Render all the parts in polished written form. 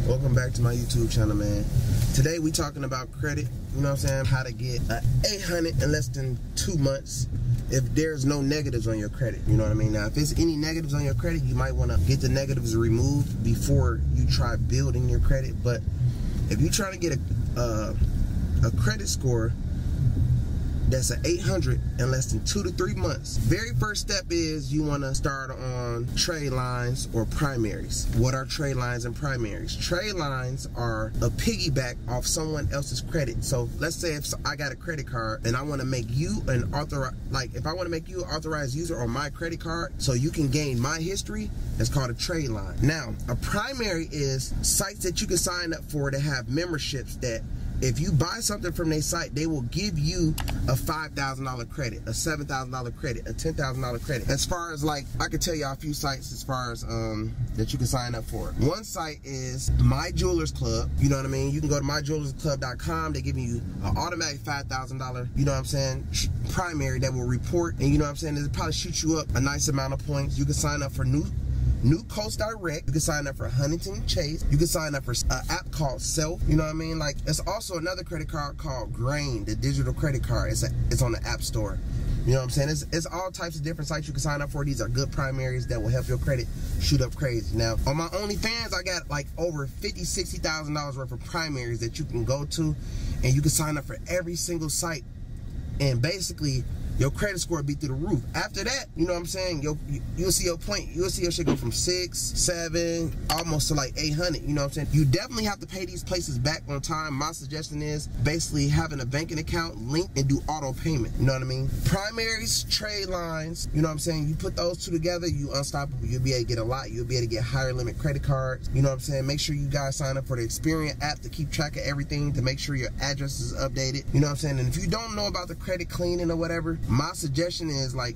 Welcome back to my YouTube channel, man. Today we talking about credit, you know what I'm saying? How to get 800 in less than 2 months if there's no negatives on your credit, you know what I mean? Now, if there's any negatives on your credit, you might want to get the negatives removed before you try building your credit. But if you're trying to get a credit score that's an 800 in less than 2 to 3 months, very first step is you want to start on trade lines or primaries. What are trade lines and primaries? Trade lines are a piggyback off someone else's credit. So let's say if I got a credit card and I want to make you an if I want to make you an authorized user on my credit card so you can gain my history, that's called a trade line. Now, a primary is sites that you can sign up for to have memberships that if you buy something from their site, they will give you a $5,000 credit, a $7,000 credit, a $10,000 credit. As far as I can tell you a few sites as far as that you can sign up for. One site is My Jewelers Club. You know what I mean? You can go to myjewelersclub.com. They give you an automatic $5,000, you know what I'm saying, primary that will report, and you know what I'm saying, it'll probably shoot you up a nice amount of points. You can sign up for New Coast Direct. You can sign up for Huntington Chase. You can sign up for an app called Self. You know what I mean? It's also another credit card called Grain, the digital credit card. It's on the App Store. You know what I'm saying? It's all types of different sites you can sign up for. These are good primaries that will help your credit shoot up crazy. Now, on my Onlyfans, I got over $50,000, $60,000 worth of primaries that you can go to, and you can sign up for every single site, and basically your credit score will be through the roof. After that, you know what I'm saying, you'll see your point. You'll see your shit go from 6, 7, almost to 800. You know what I'm saying? You definitely have to pay these places back on time. My suggestion is basically having a banking account linked and do auto payment. You know what I mean? Primaries, trade lines, you know what I'm saying? You put those two together, you unstoppable. You'll be able to get a lot. You'll be able to get higher limit credit cards. You know what I'm saying? Make sure you guys sign up for the Experian app to keep track of everything, to make sure your address is updated. You know what I'm saying? And if you don't know about the credit cleaning or whatever, my suggestion is I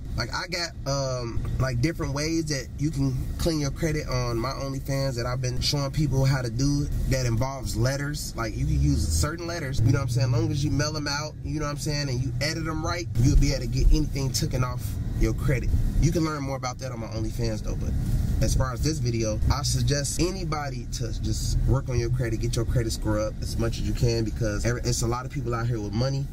got different ways that you can clean your credit on my OnlyFans that I've been showing people how to do that involves letters. You can use certain letters, you know what I'm saying, as long as you mail them out, you know what I'm saying, and you edit them right, you'll be able to get anything taken off your credit. You can learn more about that on my OnlyFans though. But as far as this video, I suggest anybody to just work on your credit, get your credit score up as much as you can, because it's a lot of people out here with money.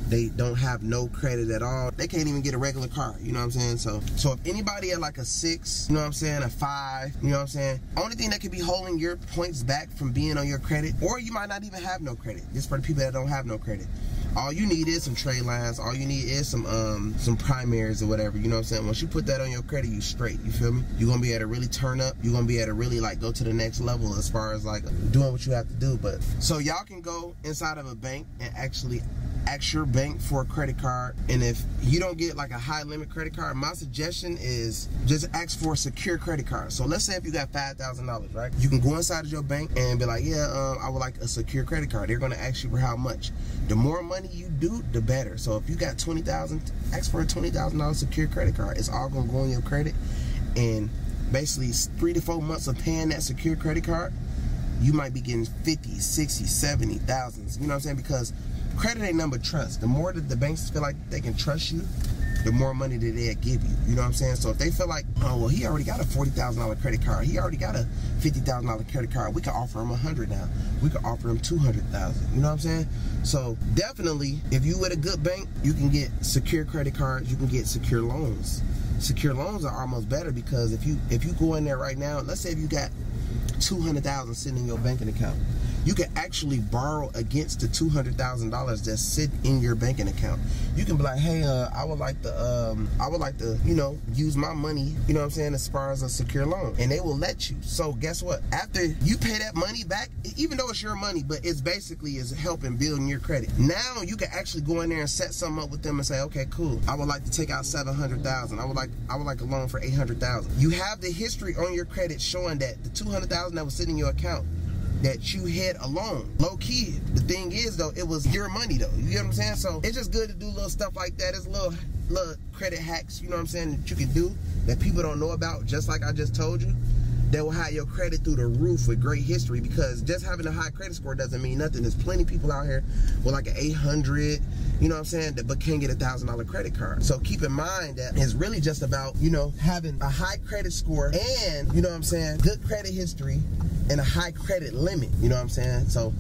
They don't have no credit at all. They can't even get a regular car, you know what I'm saying? So if anybody at a 6, you know what I'm saying, a 5, you know what I'm saying, only thing that could be holding your points back from being on your credit, or you might not even have no credit. This for the people that don't have no credit. All you need is some trade lines. All you need is some primaries or whatever, you know what I'm saying? Once you put that on your credit, you straight, you feel me? You're gonna be able to really turn up. You're gonna be able to really go to the next level as far as doing what you have to do. But so y'all can go inside of a bank and actually ask your bank for a credit card, and if you don't get a high limit credit card, my suggestion is just ask for a secure credit card. So let's say if you got $5,000, right? You can go inside of your bank and be like, yeah, I would like a secure credit card. They're gonna ask you for how much. The more money you do, the better. So if you got $20,000, ask for a $20,000 secure credit card. It's all gonna go on your credit, and basically 3 to 4 months of paying that secure credit card, you might be getting 50, 60, 70,000. You know what I'm saying? Because credit ain't nothing but trust. The more that the banks feel like they can trust you, the more money that they'll give you. You know what I'm saying? So if they feel like, oh, well, he already got a $40,000 credit card, he already got a $50,000 credit card, we can offer him 100 now. We can offer him 200,000. You know what I'm saying? So definitely, if you with a good bank, you can get secure credit cards. You can get secure loans. Secure loans are almost better, because if you go in there right now, let's say if you got 200,000 sitting in your banking account, you can actually borrow against the $200,000 that's sitting in your banking account. You can be like, hey, I would like to, you know, use my money, you know what I'm saying, as far as a secure loan, and they will let you. So guess what? After you pay that money back, even though it's your money, but it's basically is helping building your credit. Now you can actually go in there and set something up with them and say, okay, cool, I would like to take out 700,000. I would like a loan for 800,000. You have the history on your credit showing that the 200,000 that was sitting in your account, that you had a loan. Low key, the thing is though, it was your money though. You get what I'm saying? So it's just good to do little stuff like that. It's little credit hacks, you know what I'm saying, that you can do that people don't know about, just like I just told you. that will have your credit through the roof with great history, because just having a high credit score doesn't mean nothing. There's plenty of people out here with like an 800, you know what I'm saying, but can't get a $1,000 credit card. So keep in mind that it's really just about, you know, having a high credit score and, you know what I'm saying, good credit history and a high credit limit, you know what I'm saying? So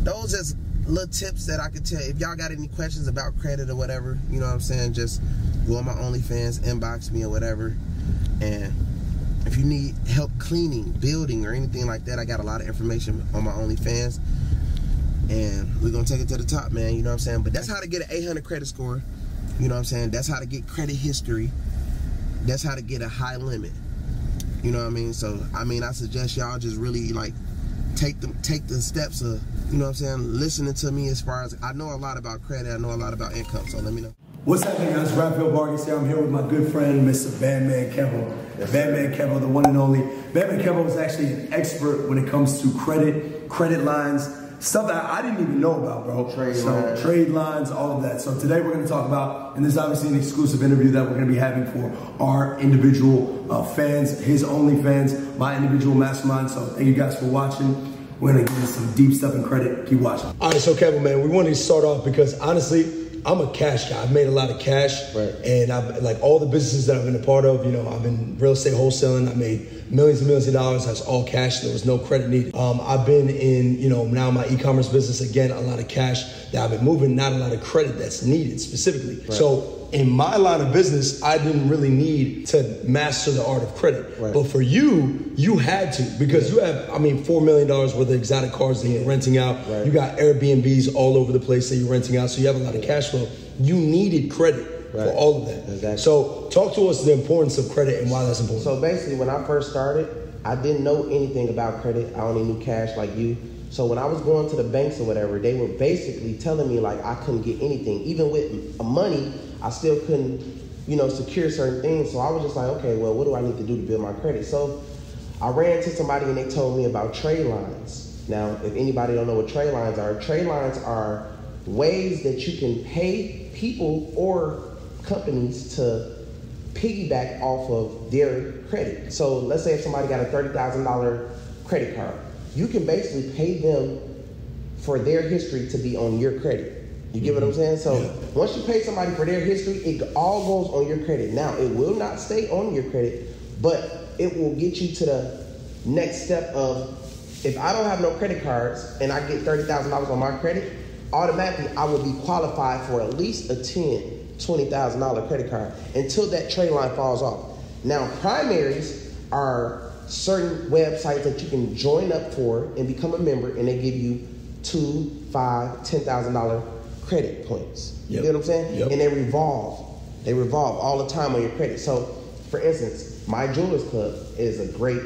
those is little tips that I could tell. If y'all got any questions about credit or whatever, you know what I'm saying, just go on my OnlyFans, inbox me or whatever. And if you need help cleaning, building, or anything like that, I got a lot of information on my OnlyFans. And we're going to take it to the top, man, you know what I'm saying? But that's how to get an 800 credit score, you know what I'm saying? That's how to get credit history. That's how to get a high limit, you know what I mean? So, I mean, I suggest y'all just really, like, take the steps of, you know what I'm saying, listening to me as far as, I know a lot about credit, I know a lot about income, so let me know. What's happening, guys? Raphael Vargas here. I'm here with my good friend, Mr. Bandmankevo. Bandmankevo, the one and only. Bandmankevo is actually an expert when it comes to credit lines, stuff that I didn't even know about, bro. Trade lines, all of that. So today we're going to talk about, and this is obviously an exclusive interview that we're going to be having for our individual fans, his OnlyFans, my individual mastermind. So thank you guys for watching. We're going to get into some deep stuff in credit. Keep watching. All right, so Kevo, man, we wanted to start off because honestly, I'm a cash guy. I've made a lot of cash, right. And I've, like, all the businesses that I've been a part of, you know, I've been real estate wholesaling. I made millions and millions of dollars. That's all cash. There was no credit needed. I've been in, you know, now my e-commerce business, again, a lot of cash that I've been moving, not a lot of credit that's needed specifically. Right. So in my line of business, I didn't really need to master the art of credit. Right. But for you, you had to, because you have, I mean, $4 million worth of exotic cars that you're renting out. Right. You got Airbnbs all over the place that you're renting out. So you have a lot of cash flow. You needed credit for all of that. Exactly. So talk to us the importance of credit and why that's important. So basically, when I first started, I didn't know anything about credit. I only knew cash like you. So when I was going to the banks or whatever, they were basically telling me like I couldn't get anything. Even with money, I still couldn't, you know, secure certain things. So I was just like, okay, well, what do I need to do to build my credit? So I ran into somebody and they told me about trade lines. Now, if anybody don't know what trade lines are ways that you can pay people or companies to piggyback off of their credit. So let's say if somebody got a $30,000 credit card, you can basically pay them for their history to be on your credit. You get what I'm saying? So once you pay somebody for their history, it all goes on your credit. Now, it will not stay on your credit, but it will get you to the next step of, if I don't have no credit cards and I get $30,000 on my credit, automatically I will be qualified for at least a $10,000, $20,000 credit card until that trade line falls off. Now, primaries are certain websites that you can join up for and become a member, and they give you $2,000, $5,000, $10,000 credit points. You get what I'm saying? And they revolve. They revolve all the time on your credit. So, for instance, My Jewelers Club is a great,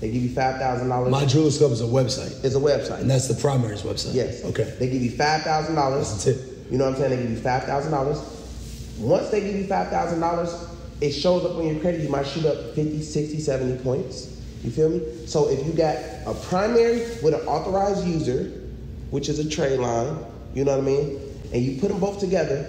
they give you $5,000. My Jewelers Club is a website. It's a website. And that's the primary's website. Yes. Okay. They give you $5,000. That's the tip. You know what I'm saying? They give you $5,000. Once they give you $5,000, it shows up on your credit. You might shoot up 50, 60, 70 points. You feel me? So if you got a primary with an authorized user, which is a trade line, you know what I mean? And you put them both together,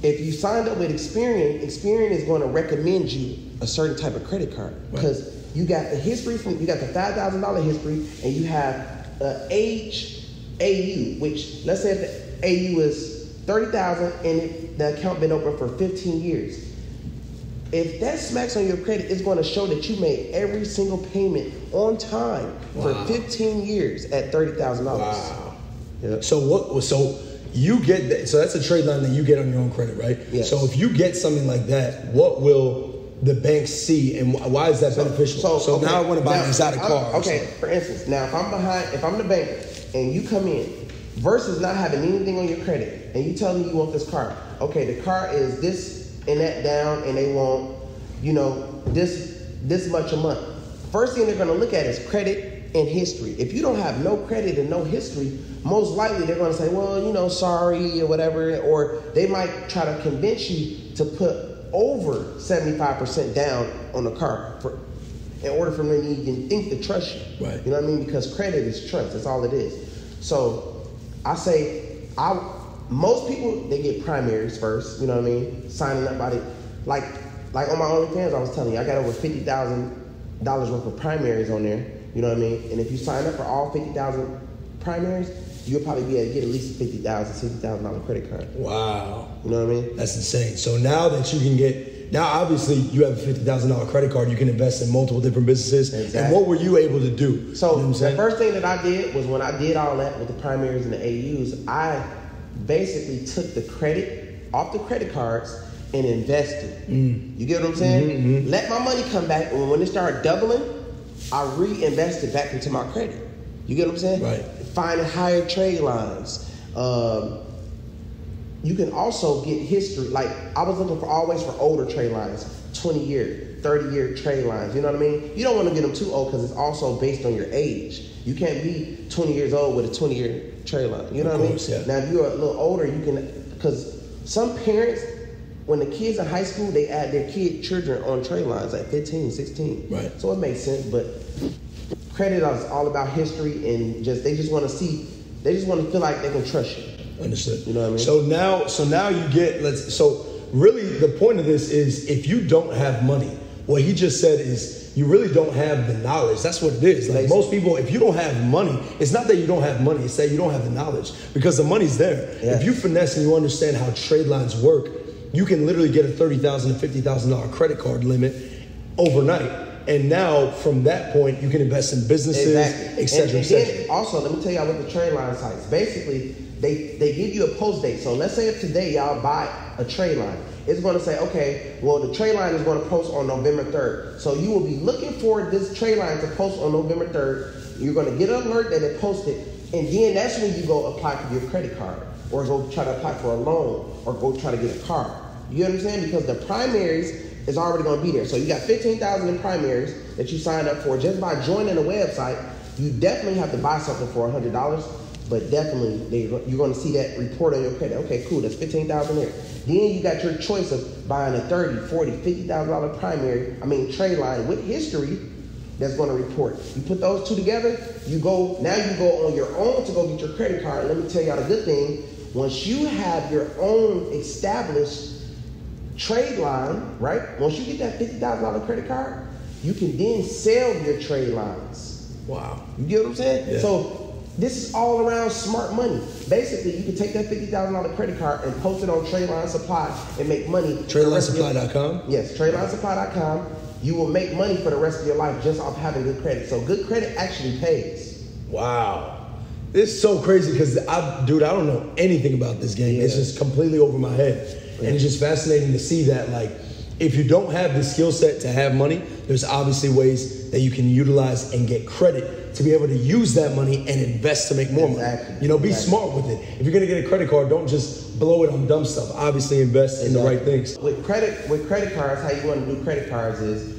if you signed up with Experian, Experian is going to recommend you a certain type of credit card, because you got the history you got the $5,000 history, and you have age AU, which, let's say if the AU is 30,000 and the account been open for 15 years. If that smacks on your credit, it's going to show that you made every single payment on time for 15 years at $30,000. Wow. Yep. So you get that. So that's a trade line that you get on your own credit, right? Yes. So if you get something like that, what will the banks see, and why is that beneficial? So now I want to buy an exotic car. Okay, for instance, now if I'm the bank and you come in versus not having anything on your credit, and you tell me you want this car. Okay, the car is this and that down, and they want, you know, this much a month. First thing they're going to look at is credit and history. If you don't have no credit and no history, most likely they're going to say, well, you know, sorry or whatever, or they might try to convince you to put over 75% down on the car in order for them to even think to trust you. Right. You know what I mean? Because credit is trust. That's all it is. So I say, most people, they get primaries first, you know what I mean? Signing up by the, like on my OnlyFans, I was telling you, I got over 50,000 worth of primaries on there. You know what I mean? And if you sign up for all 50,000 primaries, you'll probably be able to get at least $50,000, $60,000 credit card. Wow. You know what I mean? That's insane. So now that you can get, now obviously you have a $50,000 credit card, you can invest in multiple different businesses. Exactly. And what were you able to do? So you know the first thing that I did was when I did all that with the primaries and the AUs, I basically took the credit off the credit cards and invested. You get what I'm saying? Let my money come back, and when it started doubling, I reinvested back into my credit. You get what I'm saying? Right. Finding higher trade lines. You can also get history. Like, I was looking always for older trade lines, 20-year, 30-year trade lines. You know what I mean? You don't want to get them too old because it's also based on your age. You can't be 20 years old with a 20-year trade line. You know what I mean? Yeah. Now, if you're a little older, you can, because some parents, when the kids in high school, they add their children on trade lines at 15, 16. Right. So it makes sense, but credit is all about history, and they just want to feel like they can trust you. Understood. You know what I mean? So now you get, so really the point of this is, if you don't have money, what he just said is you really don't have the knowledge. That's what it is. Like, most people, if you don't have money, it's not that you don't have money, it's that you don't have the knowledge, because the money's there. Yeah. If you finesse and you understand how trade lines work, you can literally get a $30,000 to $50,000 credit card limit overnight. And now, from that point, you can invest in businesses, exactly. et cetera, et cetera. Also, let me tell y'all what the trade line sites. Basically, they give you a post date. So let's say if today y'all buy a trade line, it's going to say, okay, well, the trade line is going to post on November 3rd. So you will be looking for this trade line to post on November 3rd. You're going to get an alert that it posted, and then that's when you go apply for your credit card, or go try to apply for a loan, or go try to get a car. You understand? Because the primaries is already going to be there. So you got 15,000 in primaries that you signed up for just by joining the website. You definitely have to buy something for $100, but definitely you're going to see that report on your credit. Okay, cool, that's 15,000 there. Then you got your choice of buying a $30,000, $40,000, $50,000 trade line with history that's going to report. You put those two together, now you go on your own to go get your credit card. Let me tell y'all the good thing. Once you have your own established trade line, right? Once you get that $50,000 credit card, you can then sell your trade lines. Wow. You get what I'm saying? Yeah. So this is all around smart money. Basically, you can take that $50,000 credit card and post it on Trade Line Supply and make money. TradeLineSupply.com? Yes, TradeLineSupply.com. You will make money for the rest of your life just off having good credit. So good credit actually pays. Wow. It's so crazy because, I don't know anything about this game. Yeah. It's just completely over my head. Yeah. And it's just fascinating to see that, like, if you don't have the skill set to have money, there's obviously ways that you can utilize and get credit to be able to use that money and invest to make more money. Be smart with it. If you're going to get a credit card, don't just blow it on dumb stuff. Obviously, invest in the right things. With credit cards, how you want to do credit cards is,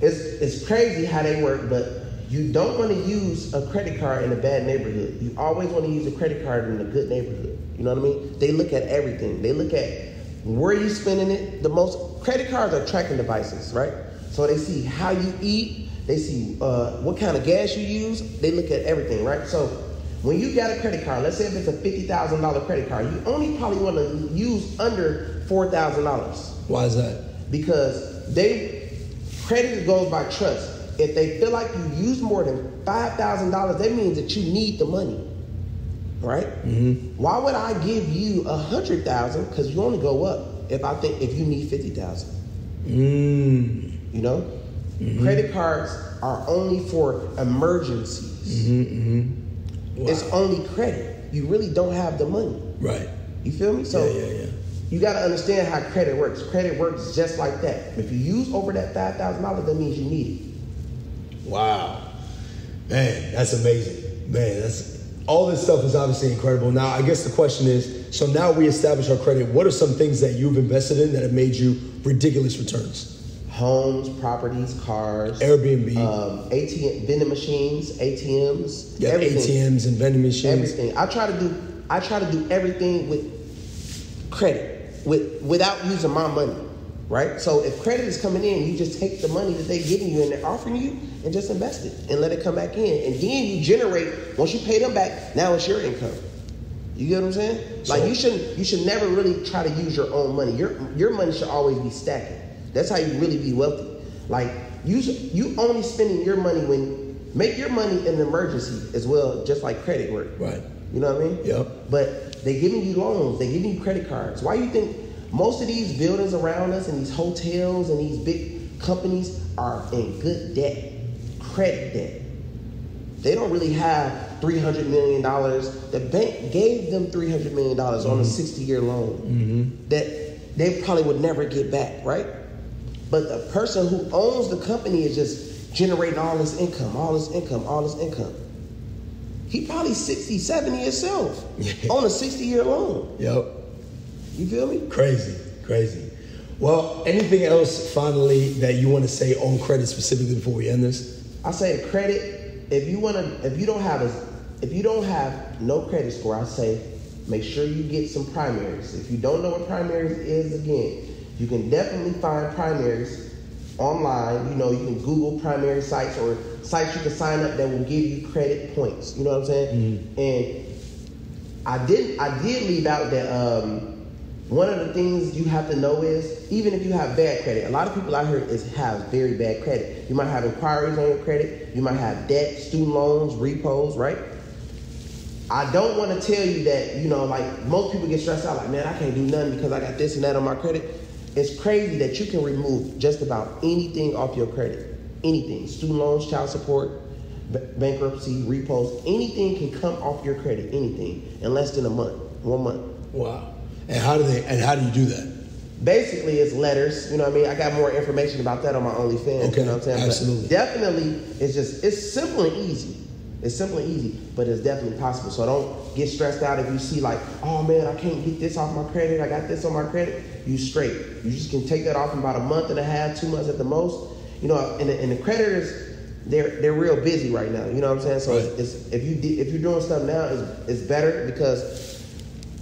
it's crazy how they work, but you don't want to use a credit card in a bad neighborhood. You always want to use a credit card in a good neighborhood. You know what I mean? They look at everything. They look at where you spending it the most. Credit cards are tracking devices, right? So they see how you eat. They see what kind of gas you use. They look at everything, right? So when you got a credit card, let's say if it's a $50,000 credit card, you only probably want to use under $4,000. Why is that? Because credit goes by trust. If they feel like you use more than $5,000, that means that you need the money, right? Mm-hmm. Why would I give you $100,000? Because you only go up if you need $50,000. You know, credit cards are only for emergencies. Wow. It's only credit. You really don't have the money, right? You feel me? So you got to understand how credit works. Credit works just like that. If you use over that $5,000, that means you need it. Wow. Man, that's amazing. Man, all this stuff is obviously incredible. Now, I guess the question is, so now we establish our credit. What are some things that you've invested in that have made you ridiculous returns? Homes, properties, cars, Airbnb, ATM, vending machines, ATMs, everything. ATMs and vending machines. Everything. I try to do everything with credit, without using my money. Right? So if credit is coming in, you just take the money that they're giving you and they're offering you and just invest it and let it come back in. And then you generate, once you pay them back, now it's your income. You get what I'm saying? So, like, you should never really try to use your own money. Your money should always be stacking. That's how you really be wealthy. Like, you only spending your money make your money in an emergency as well, just like credit work. Right. You know what I mean? Yep. But they giving you loans, they giving you credit cards. Why you think most of these buildings around us and these hotels and these big companies are in good debt, credit debt? They don't really have $300 million. The bank gave them $300 million on a 60-year loan that they probably would never get back, right? But the person who owns the company is just generating all this income, all this income, all this income. He probably 60, 70 himself on a 60-year loan. Yep. You feel me? Crazy, crazy. Well, anything else finally that you want to say on credit specifically before we end this? I say credit. If you don't have no credit score, I say make sure you get some primaries. If you don't know what primaries is, again, you can definitely find primaries online. You know, you can Google primary sites or sites you can sign up that will give you credit points. You know what I'm saying? And I did leave out that one of the things you have to know is, even if you have bad credit, a lot of people out here have very bad credit. You might have inquiries on your credit. You might have debt, student loans, repos, right? I don't want to tell you that, you know, like most people get stressed out, like, man, I can't do nothing because I got this and that on my credit. It's crazy that you can remove just about anything off your credit. Anything. Student loans, child support, bankruptcy, repos, anything can come off your credit, anything, in less than a month, 1 month. Wow. And how do you do that? Basically, it's letters. You know what I mean? I got more information about that on my Onlyfans. Okay, you know what I'm saying? absolutely. But definitely, it's simple and easy. It's simple and easy, but it's definitely possible. So don't get stressed out if you see like, oh man, I can't get this off my credit. I got this on my credit. You straight. You just can take that off in about a month and a half, 2 months at the most. You know, and the creditors, they're real busy right now. You know what I'm saying? So right. if you're doing stuff now, it's better because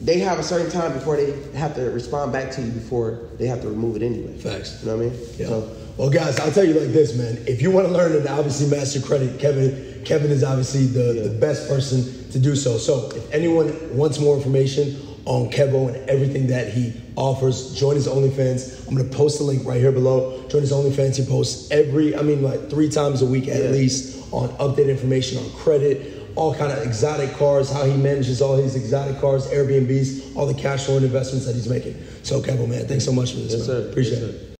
they have a certain time before they have to respond back to you before they have to remove it anyway. Facts. You know what I mean? Yeah. So, well, guys, I'll tell you like this, man. If you want to learn and obviously master credit, Kevin is obviously the best person to do so. So if anyone wants more information on Kevo and everything that he offers, join his OnlyFans. I'm going to post the link right here below. Join his OnlyFans. He posts like 3 times a week at least on updated information on credit, all kind of exotic cars, how he manages all his exotic cars, Airbnbs, all the cash flow and investments that he's making. So, Kevo, man, thanks so much for this, yes, man. Sir. Appreciate yes, it. Sir.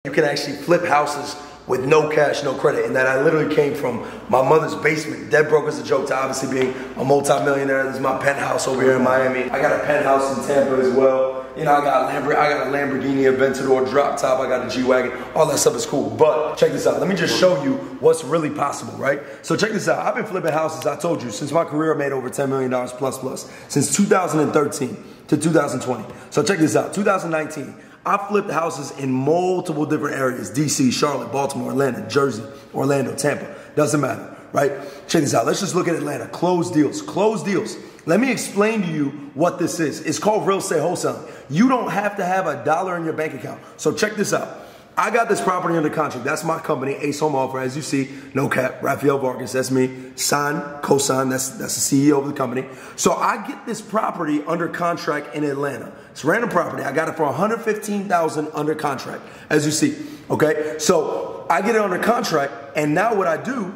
You can actually flip houses with no cash, no credit, and that I literally came from my mother's basement. Dead broke as a joke to obviously being a multi-millionaire. This is my penthouse over here in Miami. I got a penthouse in Tampa as well. You know, I got a Lamborghini Aventador drop top. I got a G-Wagon. All that stuff is cool. But check this out. Let me just show you what's really possible, right? So check this out. I've been flipping houses, I told you, since my career made over $10 million plus, since 2013 to 2020. So check this out. 2019. I flipped houses in multiple different areas. DC, Charlotte, Baltimore, Atlanta, Jersey, Orlando, Tampa. Doesn't matter, right? Check this out. Let's just look at Atlanta. Closed deals. Closed deals. Let me explain to you what this is. It's called real estate wholesaling. You don't have to have $1 in your bank account. So check this out. I got this property under contract. That's my company, Ace Home Offer. As you see, no cap, Rafael Vargas, that's me. Sign, co-sign, that's the CEO of the company. So I get this property under contract in Atlanta. It's random property. I got it for $115,000 under contract, as you see, okay? So I get it under contract, and now what I do,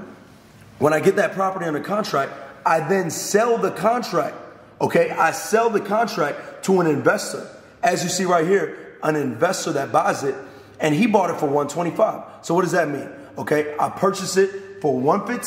when I get that property under contract, I then sell the contract, okay? I sell the contract to an investor. As you see right here, an investor that buys it, and he bought it for $125. So what does that mean? Okay, I purchased it for $115.